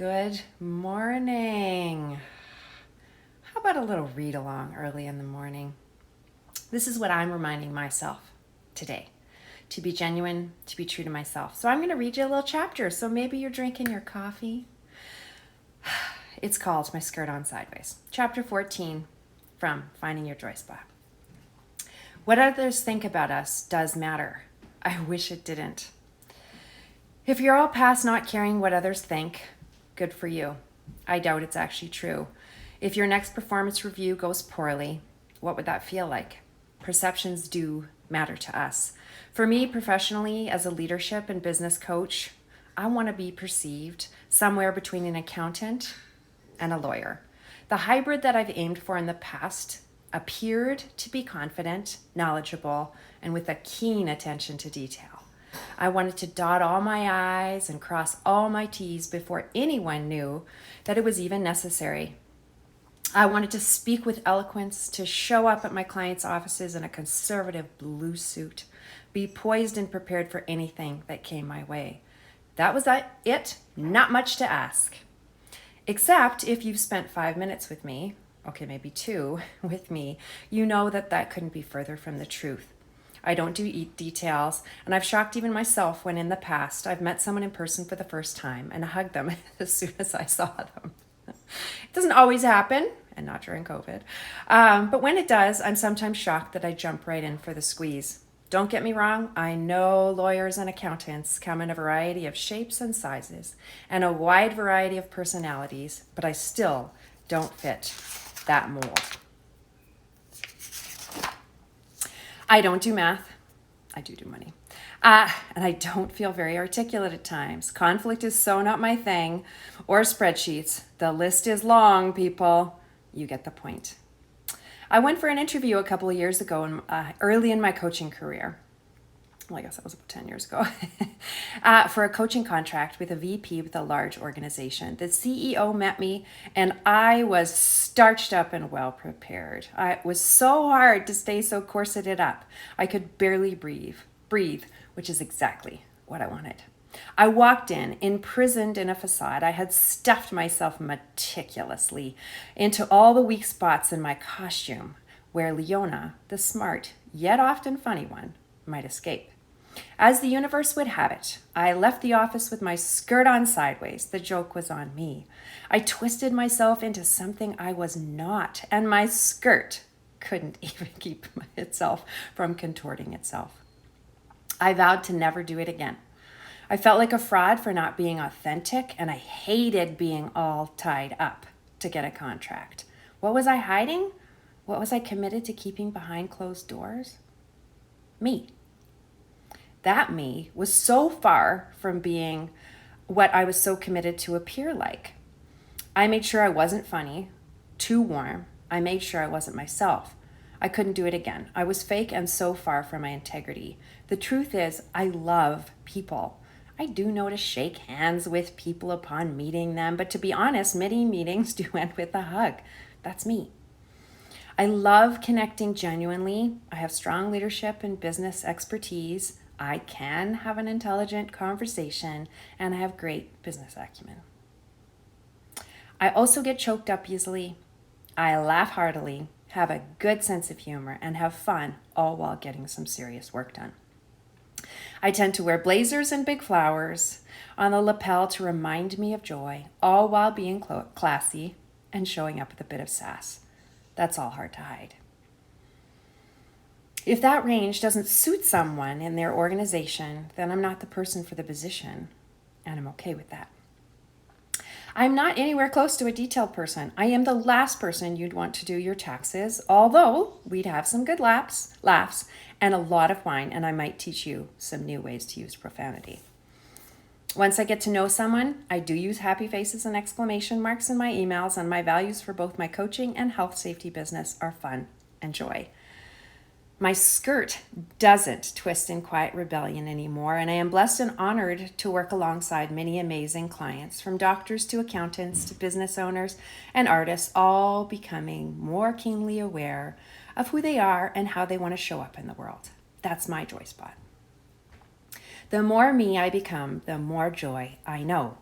Good morning. How about a little read along early in the morning? This is what I'm reminding myself today, to be genuine, to be true to myself. So I'm going to read you a little chapter. So maybe you're drinking your coffee. It's called My Skirt On Sideways. Chapter 14 from Finding Your Joy Spot. What others think about us does matter. I wish it didn't. If you're all past not caring what others think, good for you. I doubt it's actually true. If your next performance review goes poorly, what would that feel like? Perceptions do matter to us. For me, professionally, as a leadership and business coach, I want to be perceived somewhere between an accountant and a lawyer. The hybrid that I've aimed for in the past appeared to be confident, knowledgeable, and with a keen attention to detail. I wanted to dot all my I's and cross all my T's before anyone knew that it was even necessary. I wanted to speak with eloquence, to show up at my clients' offices in a conservative blue suit, be poised and prepared for anything that came my way. That was it, not much to ask. Except if you've spent 5 minutes with me, okay, maybe 2 with me, you know that couldn't be further from the truth. I don't do details, and I've shocked even myself when in the past I've met someone in person for the first time and hugged them as soon as I saw them. It doesn't always happen, and not during COVID, but when it does, I'm sometimes shocked that I jump right in for the squeeze. Don't get me wrong, I know lawyers and accountants come in a variety of shapes and sizes and a wide variety of personalities, but I still don't fit that mold. I don't do math. I do money. And I don't feel very articulate at times. Conflict is so not my thing. Or spreadsheets. The list is long, people. You get the point. I went for an interview a couple of years ago, early in my coaching career. Well, I guess that was about 10 years ago, for a coaching contract with a VP with a large organization. The CEO met me, and I was starched up and well prepared. It was so hard to stay so corseted up. I could barely breathe, which is exactly what I wanted. I walked in, imprisoned in a facade. I had stuffed myself meticulously into all the weak spots in my costume, where Leona, the smart, yet often funny one, might escape. As the universe would have it, I left the office with my skirt on sideways. The joke was on me. I twisted myself into something I was not, and my skirt couldn't even keep itself from contorting itself. I vowed to never do it again. I felt like a fraud for not being authentic, and I hated being all tied up to get a contract. What was I hiding? What was I committed to keeping behind closed doors? Me. That me was so far from being what I was so committed to appear like. I made sure I wasn't funny, too warm. I made sure I wasn't myself. I couldn't do it again. I was fake and so far from my integrity. The truth is, I love people. I do know to shake hands with people upon meeting them, but to be honest, many meetings do end with a hug. That's me. I love connecting genuinely. I have strong leadership and business expertise. I can have an intelligent conversation, and I have great business acumen. I also get choked up easily. I laugh heartily, have a good sense of humor, and have fun, all while getting some serious work done. I tend to wear blazers and big flowers on the lapel to remind me of joy, all while being classy and showing up with a bit of sass. That's all hard to hide. If that range doesn't suit someone in their organization, then I'm not the person for the position, and I'm okay with that. I'm not anywhere close to a detailed person. I am the last person you'd want to do your taxes, although we'd have some good laughs, and a lot of wine, and I might teach you some new ways to use profanity. Once I get to know someone, I do use happy faces and exclamation marks in my emails, and my values for both my coaching and health safety business are fun and joy. My skirt doesn't twist in quiet rebellion anymore, and I am blessed and honored to work alongside many amazing clients, from doctors to accountants to business owners and artists, all becoming more keenly aware of who they are and how they want to show up in the world. That's my joy spot. The more me I become, the more joy I know.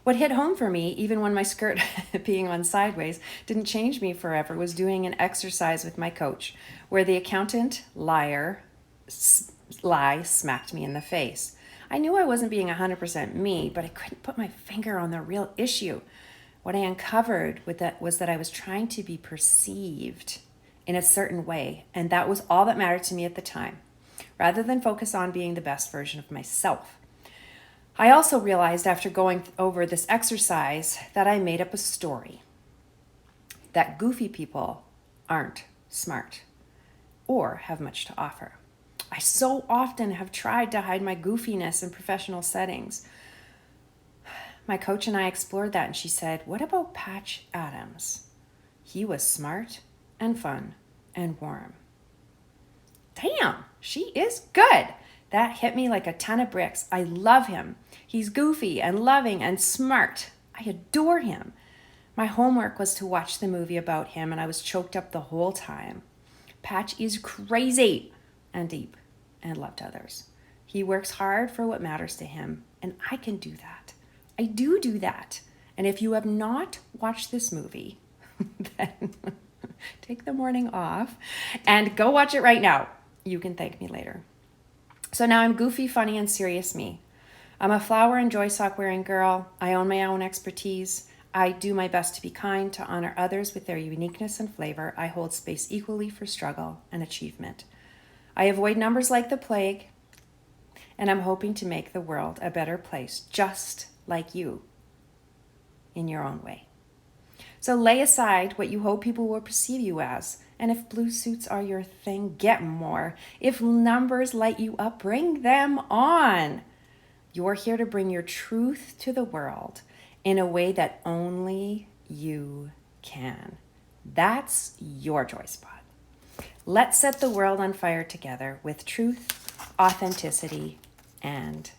What hit home for me, even when my skirt being on sideways didn't change me forever, was doing an exercise with my coach where the accountant lie smacked me in the face. I knew I wasn't being 100% me, but I couldn't put my finger on the real issue. What I uncovered was that I was trying to be perceived in a certain way, and that was all that mattered to me at the time, rather than focus on being the best version of myself. I also realized after going over this exercise that I made up a story that goofy people aren't smart or have much to offer. I so often have tried to hide my goofiness in professional settings. My coach and I explored that, and she said, "What about Patch Adams? He was smart and fun and warm." Damn, she is good. That hit me like a ton of bricks. I love him. He's goofy and loving and smart. I adore him. My homework was to watch the movie about him, and I was choked up the whole time. Patch is crazy and deep and loved others. He works hard for what matters to him, and I can do that. I do that. And if you have not watched this movie, then take the morning off and go watch it right now. You can thank me later. So now I'm goofy, funny, and serious me. I'm a flower and joy sock wearing girl. I own my own expertise. I do my best to be kind, to honor others with their uniqueness and flavor. I hold space equally for struggle and achievement. I avoid numbers like the plague, and I'm hoping to make the world a better place, just like you, in your own way. So lay aside what you hope people will perceive you as. And if blue suits are your thing, get more. If numbers light you up, bring them on. You're here to bring your truth to the world in a way that only you can. That's your joy spot. Let's set the world on fire together with truth, authenticity, and